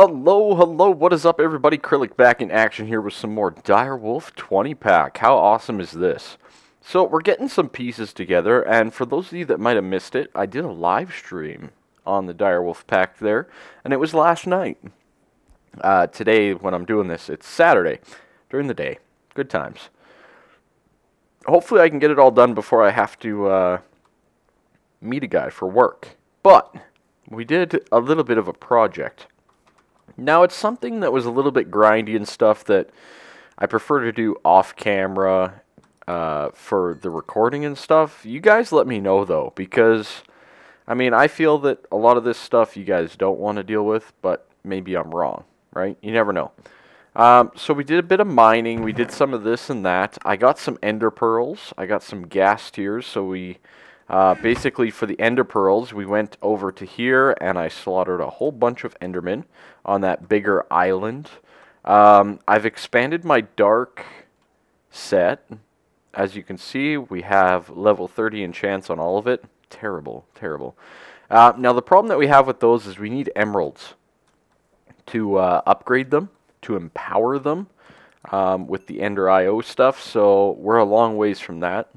Hello, hello, what is up everybody? Kryllyk back in action here with some more Direwolf20 Pack. How awesome is this? So we're getting some pieces together, and for those of you that might have missed it, I did a live stream on the Direwolf Pack there, and it was last night. Today, when I'm doing this, it's Saturday, during the day. Good times. Hopefully I can get it all done before I have to meet a guy for work. But we did a little bit of a project. Now, it's something that was a little bit grindy and stuff that I prefer to do off camera for the recording and stuff. You guys let me know, though, because, I mean, I feel that a lot of this stuff you guys don't want to deal with, but maybe I'm wrong, right? You never know. So we did a bit of mining. We did some of this and that. I got some ender pearls. I got some gas tiers, so we... basically, for the ender pearls, we went over to here, and I slaughtered a whole bunch of endermen on that bigger island. I've expanded my dark set. As you can see, we have level 30 enchants on all of it. Terrible, terrible. Now, the problem that we have with those is we need emeralds to upgrade them, to empower them with the Ender IO stuff, so we're a long ways from that.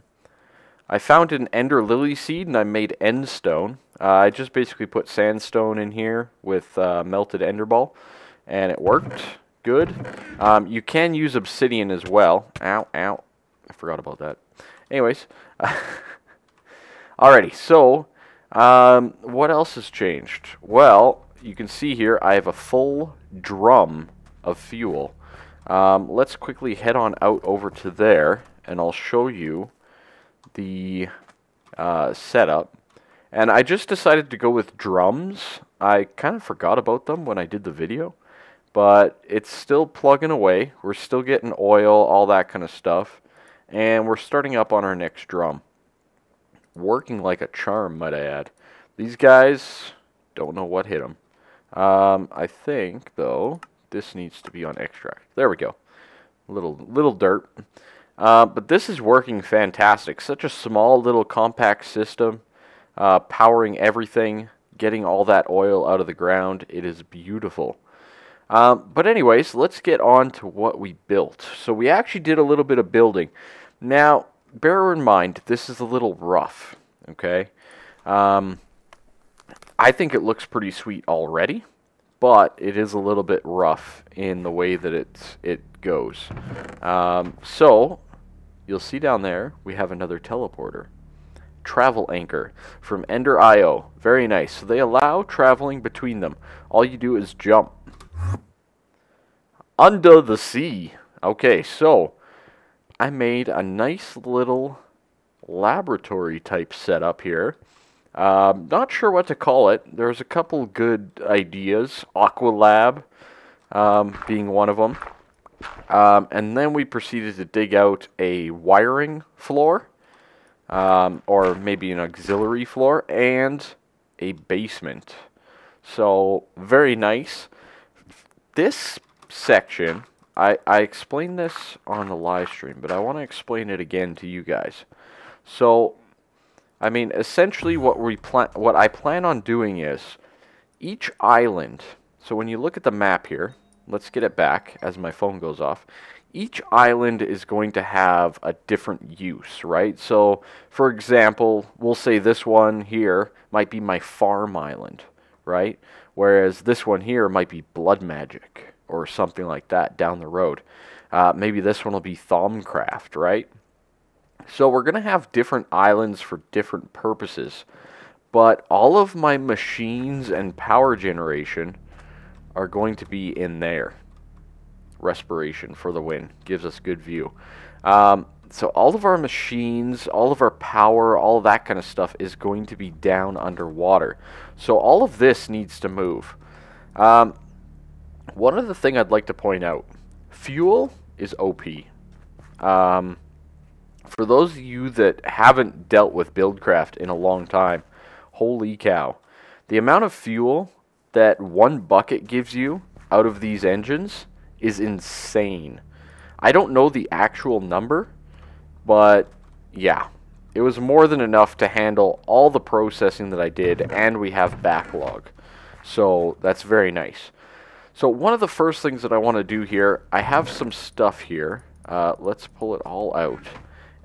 I found an ender lily seed and I made end stone. I just basically put sandstone in here with melted ender ball, and it worked good. You can use obsidian as well. Ow, ow. I forgot about that. Anyways. Alrighty, so what else has changed? Well, you can see here I have a full drum of fuel. Let's quickly head on out over to there, and I'll show you the setup. And I just decided to go with drums. I kind of forgot about them when I did the video, but it's still plugging away. We're still getting oil, all that kind of stuff, and we're starting up on our next drum. Working like a charm, might I add. These guys don't know what hit them. I think, though, this needs to be on extract. There we go. Little dirt. But this is working fantastic. Such a small little compact system, powering everything, getting all that oil out of the ground. It is beautiful. But anyways, let's get on to what we built. So we actually did a little bit of building. Now, bear in mind, this is a little rough, okay? I think it looks pretty sweet already, but it is a little bit rough in the way that it goes. So, you'll see down there, we have another teleporter. Travel anchor from Ender IO. Very nice. So they allow traveling between them. All you do is jump. Under the sea. Okay, so I made a nice little laboratory type setup here. Not sure what to call it. There's a couple good ideas. Aqua Lab being one of them. And then we proceeded to dig out a wiring floor, or maybe an auxiliary floor, and a basement. So, very nice. This section, I explained this on the live stream, but I want to explain it again to you guys. So, I mean, essentially what I plan on doing is, each island, so when you look at the map here, let's get it back as my phone goes off. Each island is going to have a different use, right? So, for example, we'll say this one here might be my farm island, right? Whereas this one here might be blood magic or something like that down the road. Maybe this one will be Thaumcraft, right? So we're going to have different islands for different purposes. But all of my machines and power generation are going to be in there. Respiration for the win. Gives us good view. So all of our machines, all of our power, all of that kind of stuff is going to be down underwater. So all of this needs to move. One other thing I'd like to point out. Fuel is OP. For those of you that haven't dealt with Buildcraft in a long time, holy cow. The amount of fuel that one bucket gives you out of these engines is insane. I don't know the actual number, but yeah, it was more than enough to handle all the processing that I did, and we have backlog. So that's very nice. So one of the first things that I want to do here, I have some stuff here. Let's pull it all out.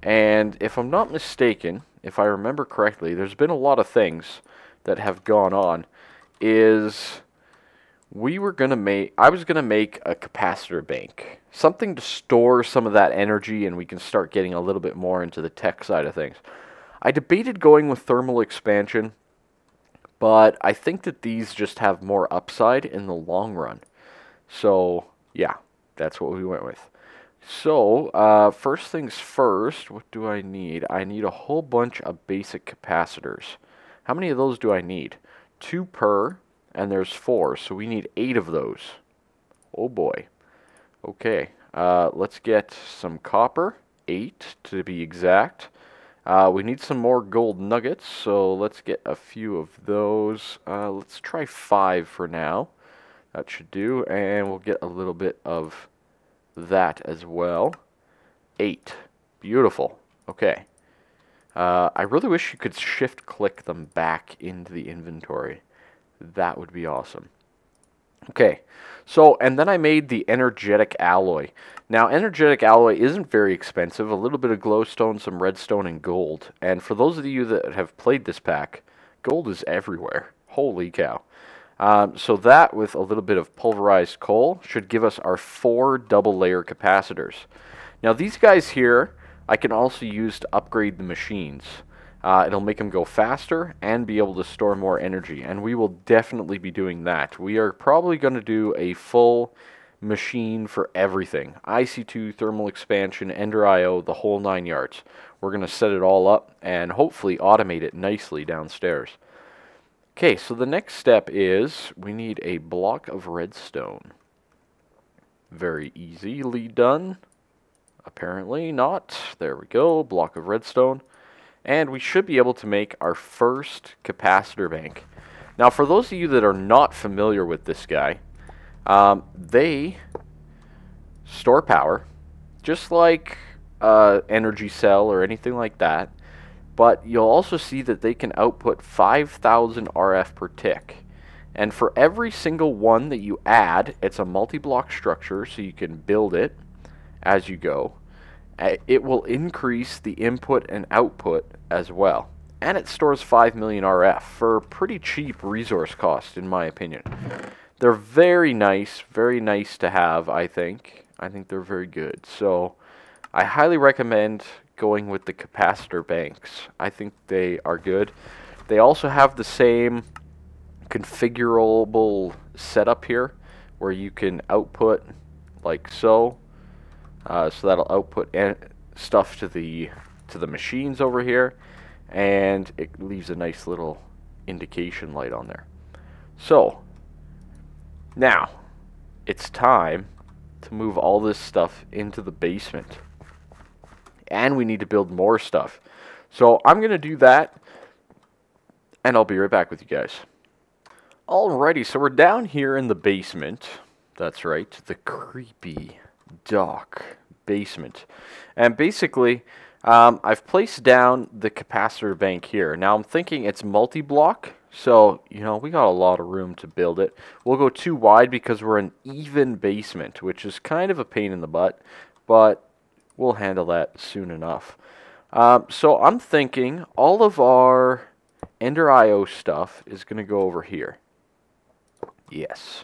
And if I'm not mistaken, if I remember correctly, there's been a lot of things that have gone on. I was gonna make a capacitor bank, something to store some of that energy, and we can start getting a little bit more into the tech side of things. I debated going with thermal expansion, but I think that these just have more upside in the long run. So yeah, that's what we went with. So first things first, what do I need? I need a whole bunch of basic capacitors. How many of those do I need? 2 per, and there's 4, so we need 8 of those. Oh boy. Okay, let's get some copper, 8 to be exact. We need some more gold nuggets, so let's get a few of those. Let's try 5 for now. That should do, and we'll get a little bit of that as well. 8. Beautiful. Okay. I really wish you could shift-click them back into the inventory. That would be awesome. Okay, so, and then I made the energetic alloy. Now, energetic alloy isn't very expensive. A little bit of glowstone, some redstone, and gold. And for those of you that have played this pack, gold is everywhere. Holy cow. So that, with a little bit of pulverized coal, should give us our 4 double-layer capacitors. Now, these guys here, I can also use to upgrade the machines. It'll make them go faster and be able to store more energy, and we will definitely be doing that. We are probably going to do a full machine for everything. IC2, thermal expansion, Ender IO, the whole 9 yards. We're going to set it all up and hopefully automate it nicely downstairs. Okay, so the next step is we need a block of redstone. Very easily done. Apparently not. There we go, block of redstone. And we should be able to make our first capacitor bank. Now, for those of you that are not familiar with this guy, they store power, just like energy cell or anything like that. But you'll also see that they can output 5,000 RF per tick. And for every single one that you add, it's a multi-block structure, so you can build it as you go. It will increase the input and output as well. And it stores 5 million RF for pretty cheap resource cost, in my opinion. They're very nice to have, I think. I think they're very good. So I highly recommend going with the capacitor banks. I think they are good. They also have the same configurable setup here, where you can output like so. So that'll output stuff to the machines over here, and it leaves a nice little indication light on there. So now it's time to move all this stuff into the basement, and we need to build more stuff. So I'm gonna do that, and I'll be right back with you guys. Alrighty, so we're down here in the basement. That's right, the creepy dock basement. And basically, I've placed down the capacitor bank here. Now I'm thinking it's multi-block, so, you know, we got a lot of room to build it. We'll go too wide because we're an even basement, which is kind of a pain in the butt, but we'll handle that soon enough. So I'm thinking all of our Ender IO stuff is going to go over here. Yes.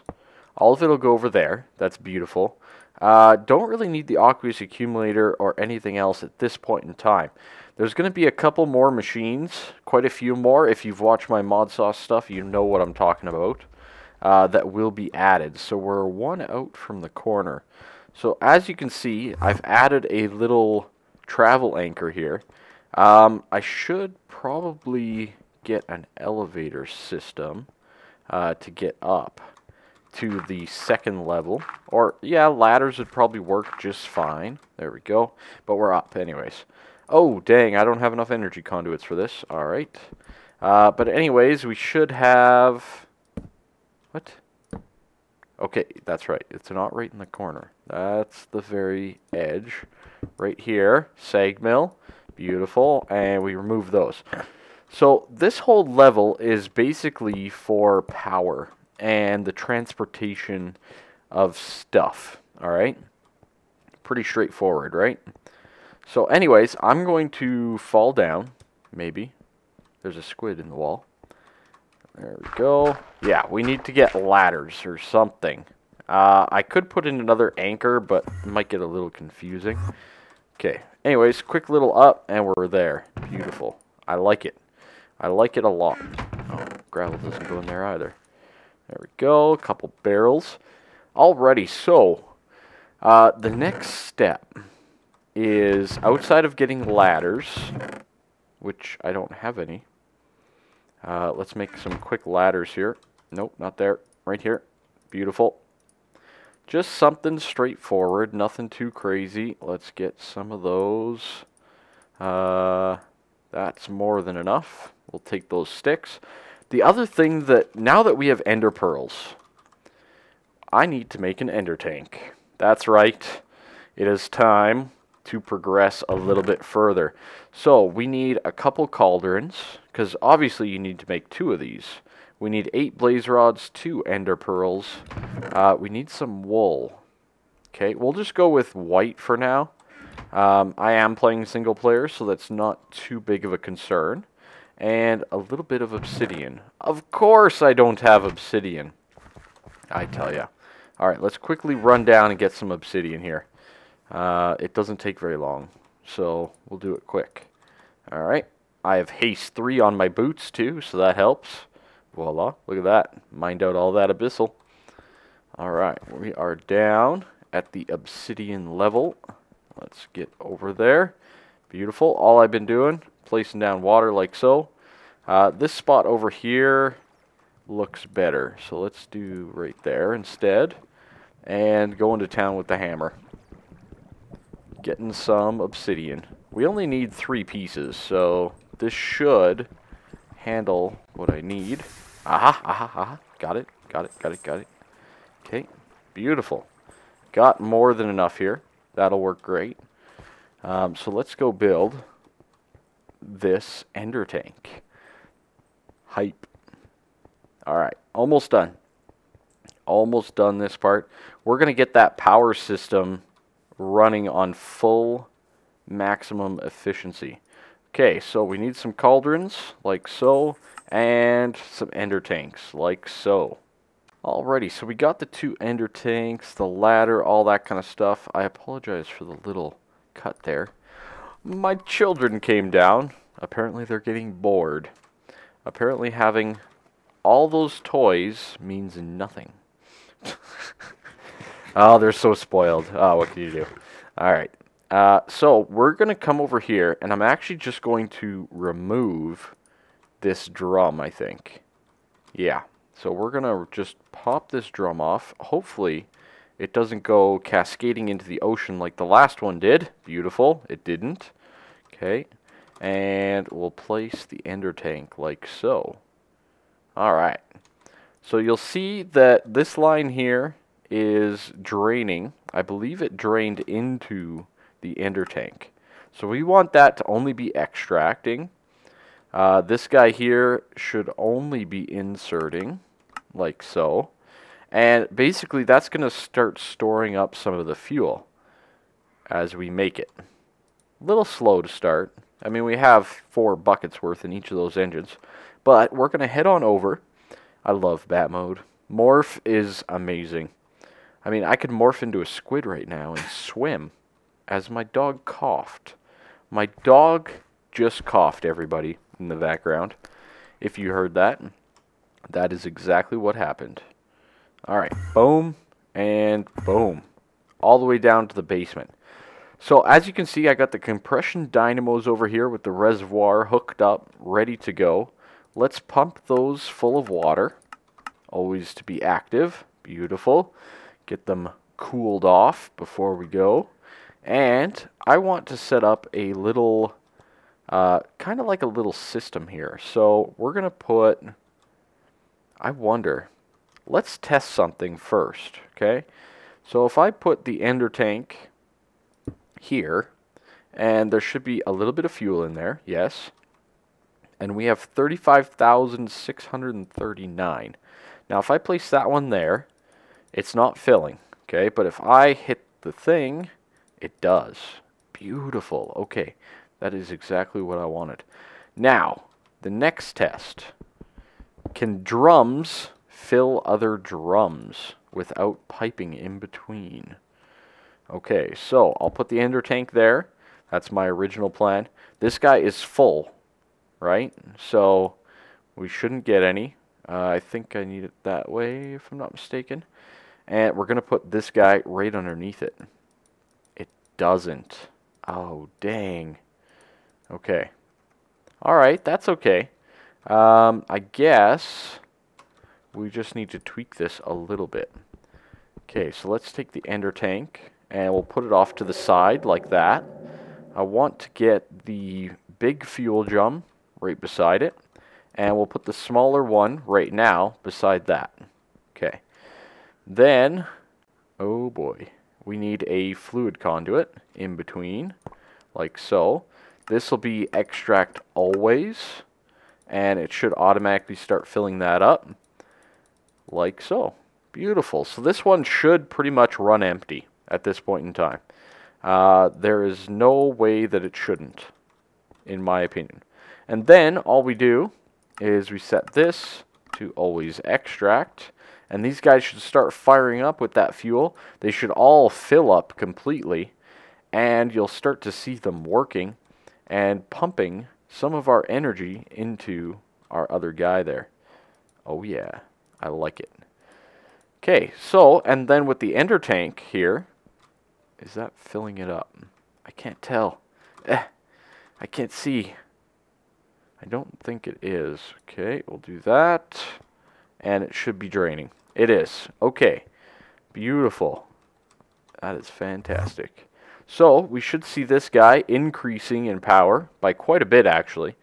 All of it will go over there. That's beautiful. Don't really need the aqueous accumulator or anything else at this point in time. There's going to be a couple more machines, quite a few more. If you've watched my mod sauce stuff, you know what I'm talking about, that will be added. So we're 1 out from the corner. So as you can see, I've added a little travel anchor here. I should probably get an elevator system to get up to the 2nd level. Or, yeah, ladders would probably work just fine. There we go. But we're up anyways. Oh, dang, I don't have enough energy conduits for this. Alright. But anyways, we should have... What? Okay, that's right. It's not right in the corner. That's the very edge. Right here. Sag mill. Beautiful. And we remove those. So, this whole level is basically for power. and the transportation of stuff. Alright? Pretty straightforward, right? So anyways, I'm going to fall down. Maybe. There's a squid in the wall. There we go. Yeah, we need to get ladders or something. I could put in another anchor, but it might get a little confusing. Okay. Anyways, quick little up, and we're there. Beautiful. I like it. I like it a lot. Oh, gravel doesn't go in there either. There we go. A couple barrels. Alrighty, so the next step is outside of getting ladders, which I don't have any. Let's make some quick ladders here. Nope, not there. Right here. Beautiful. Just something straightforward, nothing too crazy. Let's get some of those. That's more than enough. We'll take those sticks. The other thing that, now that we have ender pearls, I need to make an ender tank. That's right. It is time to progress a little bit further. So we need a couple cauldrons, because obviously you need to make 2 of these. We need 8 blaze rods, 2 ender pearls. We need some wool. Okay, we'll just go with white for now. I am playing single player, so that's not too big of a concern. And a little bit of obsidian. Of course I don't have obsidian. I tell ya. Alright, let's quickly run down and get some obsidian here. It doesn't take very long, so we'll do it quick. Alright, I have haste 3 on my boots too, so that helps. Voila, look at that. Mined out all that abyssal. Alright, we are down at the obsidian level. Let's get over there. Beautiful. All I've been doing, placing down water like so. This spot over here looks better, so let's do right there instead. And go into town with the hammer. Getting some obsidian. We only need 3 pieces, so this should handle what I need. Aha, aha, aha. Got it, got it, got it, got it. Okay, beautiful. Got more than enough here. That'll work great. So let's go build this ender tank. Hype. Alright, almost done. Almost done this part. We're going to get that power system running on full maximum efficiency. Okay, so we need some cauldrons, like so, and some ender tanks, like so. Alrighty, so we got the 2 ender tanks, the ladder, all that kind of stuff. I apologize for the little cut there. My children came down. Apparently they're getting bored. Apparently having all those toys means nothing. Oh, they're so spoiled. Oh, what can you do? Alright. So we're going to come over here, and I'm actually just going to remove this drum, I think. Yeah. So we're going to just pop this drum off. Hopefully it doesn't go cascading into the ocean like the last one did. Beautiful. It didn't. Okay. And we'll place the ender tank like so. Alright. So you'll see that this line here is draining. I believe it drained into the ender tank. So we want that to only be extracting. This guy here should only be inserting, like so. And basically that's going to start storing up some of the fuel as we make it. A little slow to start. I mean, we have 4 buckets worth in each of those engines. But we're going to head on over. I love bat mode. Morph is amazing. I mean, I could morph into a squid right now and swim as my dog coughed. My dog just coughed, everybody, in the background. If you heard that, that is exactly what happened. Alright, boom, and boom. All the way down to the basement. So, as you can see, I got the compression dynamos over here with the reservoir hooked up, ready to go. Let's pump those full of water. Always to be active. Beautiful. Get them cooled off before we go. And I want to set up a little, kind of like a little system here. So we're going to put, I wonder, let's test something first, okay? So if I put the ender tank here, and there should be a little bit of fuel in there, yes. And we have 35,639. Now, if I place that one there, it's not filling, okay? But if I hit the thing, it does. Beautiful. Okay, that is exactly what I wanted. Now, the next test. Can drums fill other drums without piping in between? Okay, so I'll put the ender tank there. That's my original plan. This guy is full, right? So we shouldn't get any. I think I need it that way, if I'm not mistaken. And we're going to put this guy right underneath it. It doesn't. Oh, dang. Okay. Alright, that's okay. I guess we just need to tweak this a little bit. Okay, so let's take the ender tank and we'll put it off to the side like that. I want to get the big fuel drum right beside it, and we'll put the smaller one right now beside that. Okay. Then, oh boy, we need a fluid conduit in between, like so. This will be extract always, and it should automatically start filling that up, like so. Beautiful. So this one should pretty much run empty at this point in time. There is no way that it shouldn't, in my opinion. And then all we do is we set this to always extract, and these guys should start firing up with that fuel. They should all fill up completely, and you'll start to see them working and pumping some of our energy into our other guy there. Oh yeah, I like it. Okay, so, and then with the ender tank here, is that filling it up? I can't tell. I can't see. I don't think it is. Okay, we'll do that. And it should be draining. It is. Okay. Beautiful. That is fantastic. So, we should see this guy increasing in power by quite a bit, actually.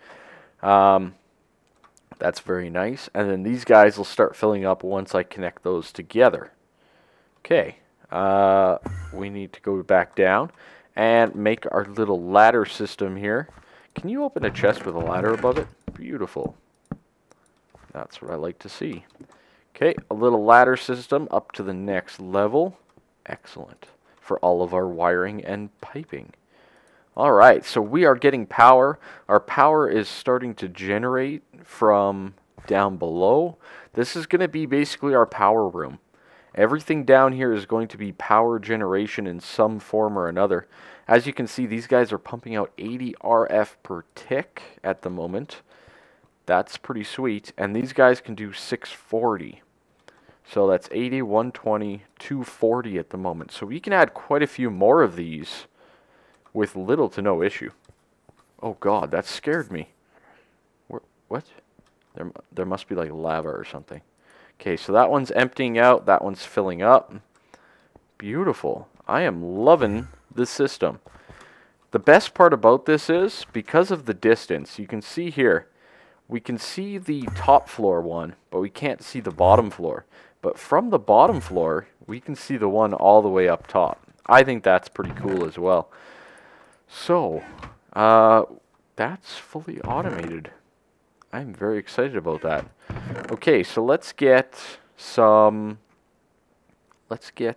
That's very nice. And then these guys will start filling up once I connect those together. Okay. We need to go back down and make our little ladder system here. Can you open a chest with a ladder above it? Beautiful. That's what I like to see. Okay, a little ladder system up to the next level. Excellent. For all of our wiring and piping. Alright, so we are getting power. Our power is starting to generate from down below. This is going to be basically our power room. Everything down here is going to be power generation in some form or another. As you can see, these guys are pumping out 80 RF per tick at the moment. That's pretty sweet. And these guys can do 640. So that's 80, 120, 240 at the moment. So we can add quite a few more of these with little to no issue. Oh god, that scared me. What? There must be like lava or something. Okay, so that one's emptying out, that one's filling up. Beautiful. I am loving this system. The best part about this is, because of the distance, you can see here, we can see the top floor one, but we can't see the bottom floor. But from the bottom floor, we can see the one all the way up top. I think that's pretty cool as well. So, that's fully automated. I'm very excited about that. Okay, so let's get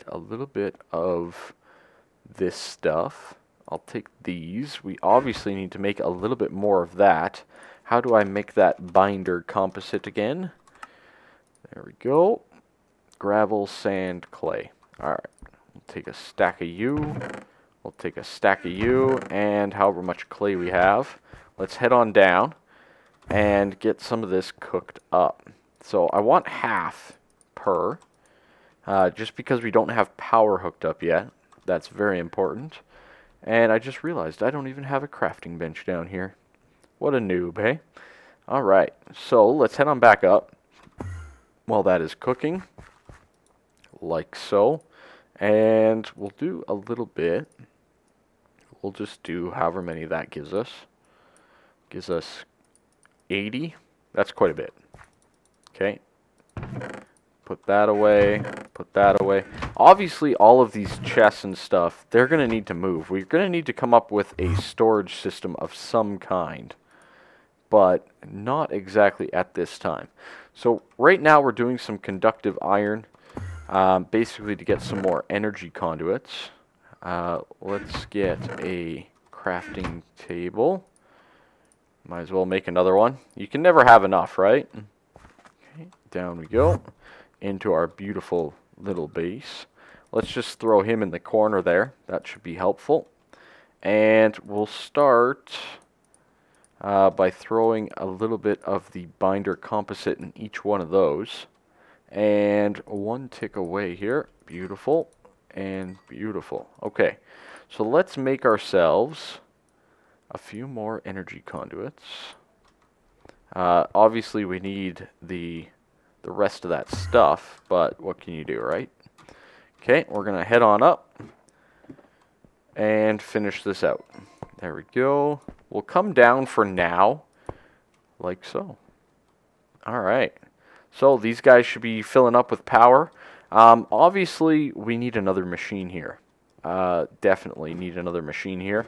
a little bit of this stuff. I'll take these. We obviously need to make a little bit more of that. How do I make that binder composite again? There we go. Gravel, sand, clay. Alright, we'll take a stack of you. We'll take a stack of you, and however much clay we have. Let's head on down and get some of this cooked up. So I want half per, just because we don't have power hooked up yet. That's very important. And I just realized I don't even have a crafting bench down here. What a noob, hey? Alright, so let's head on back up while that is cooking, like so. And we'll do a little bit. We'll just do however many that gives us. Gives us 80. That's quite a bit. Okay. Put that away. Put that away. Obviously, all of these chests and stuff, they're going to need to move. We're going to need to come up with a storage system of some kind. But not exactly at this time. So right now we're doing some conductive iron, basically to get some more energy conduits. Let's get a crafting table. Might as well make another one. You can never have enough, right? Okay, down we go into our beautiful little base. Let's just throw him in the corner there. That should be helpful. And we'll start by throwing a little bit of the binder composite in each one of those. And one tick away here. Beautiful and beautiful. Okay, so let's make ourselves a few more energy conduits. Obviously we need the rest of that stuff, but what can you do, right? Okay, we're gonna head on up and finish this out. There we go. We'll come down for now, like so. Alright, so these guys should be filling up with power. Obviously we need another machine here. Definitely need another machine here.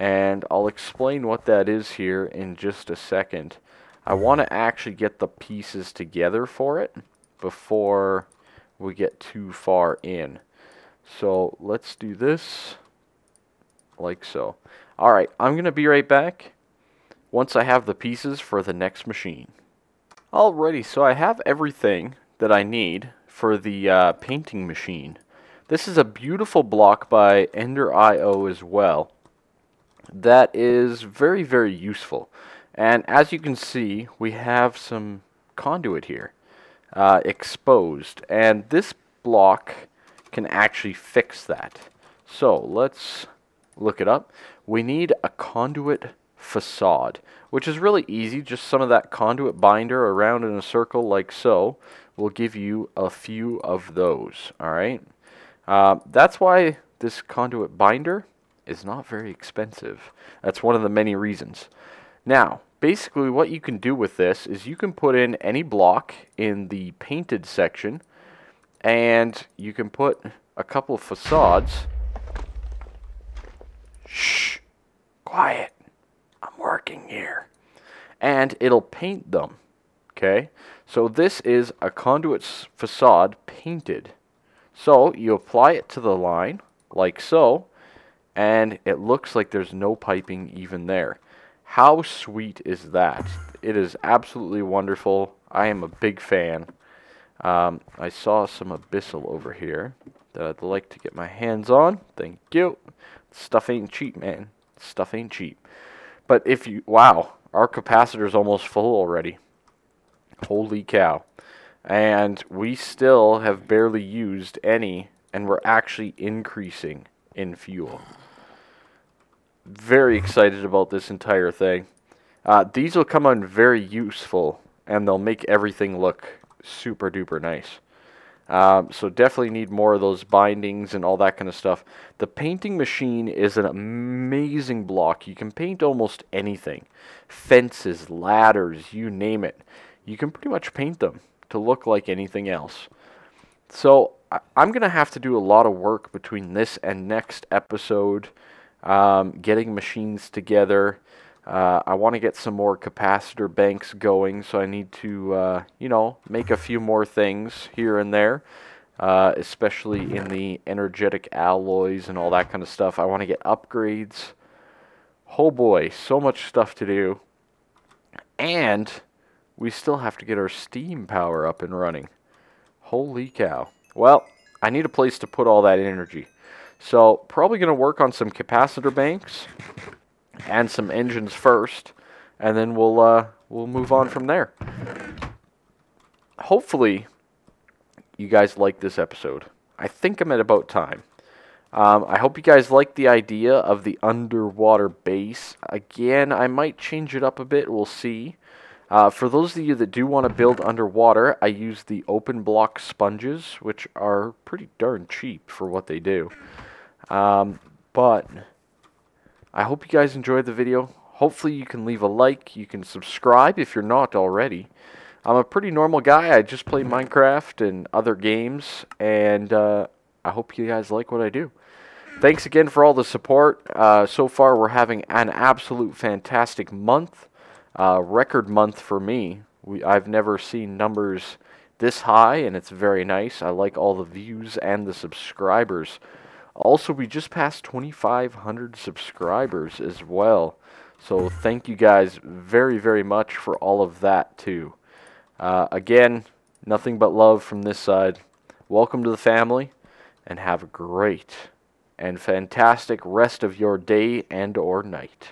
And I'll explain what that is here in just a second. I want to actually get the pieces together for it before we get too far in. So let's do this like so. Alright, I'm going to be right back once I have the pieces for the next machine. Alrighty, so I have everything that I need for the painting machine. This is a beautiful block by Ender.io as well. That is very, very useful. And as you can see, we have some conduit here exposed. And this block can actually fix that. So let's look it up. We need a conduit facade, which is really easy. Just some of that conduit binder around in a circle like so will give you a few of those. Alright. That's why this conduit binder is not very expensive. That's one of the many reasons. Now, basically what you can do with this is you can put in any block in the painted section, and you can put a couple of facades. Shh! Quiet! I'm working here. And it'll paint them. Okay? So this is a conduit facade painted. So you apply it to the line, like so, and it looks like there's no piping even there. How sweet is that? It is absolutely wonderful. I am a big fan. I saw some abyssal over here that I'd like to get my hands on. Thank you. Stuff ain't cheap, man. Stuff ain't cheap. But if you... Wow, our capacitor's almost full already. Holy cow. And we still have barely used any, and we're actually increasing in fuel. Very excited about this entire thing. These will come on very useful, and they'll make everything look super duper nice. So definitely need more of those bindings and all that kind of stuff. The painting machine is an amazing block. You can paint almost anything. Fences, ladders, you name it. You can pretty much paint them to look like anything else. So I'm going to have to do a lot of work between this and next episode. Getting machines together. I want to get some more capacitor banks going, so I need to, you know, make a few more things here and there, especially in the energetic alloys and all that kind of stuff. I want to get upgrades. Oh boy, so much stuff to do. And we still have to get our steam power up and running. Holy cow. Well, I need a place to put all that energy. So, probably going to work on some capacitor banks and some engines first, and then we'll move on from there. Hopefully, you guys like this episode. I think I'm at about time. I hope you guys like the idea of the underwater base. Again, I might change it up a bit. We'll see. For those of you that do want to build underwater, I use the open block sponges, which are pretty darn cheap for what they do. But I hope you guys enjoyed the video. Hopefully you can leave a like. You can subscribe if you're not already. I'm a pretty normal guy. I just play Minecraft and other games, and I hope you guys like what I do. Thanks again for all the support. So far we're having an absolute fantastic month. Record month for me I've never seen numbers this high, and it's very nice. I like all the views and the subscribers. Also, we just passed 2,500 subscribers as well. So thank you guys very, very much for all of that too. Again, nothing but love from this side. Welcome to the family, and have a great and fantastic rest of your day and or night.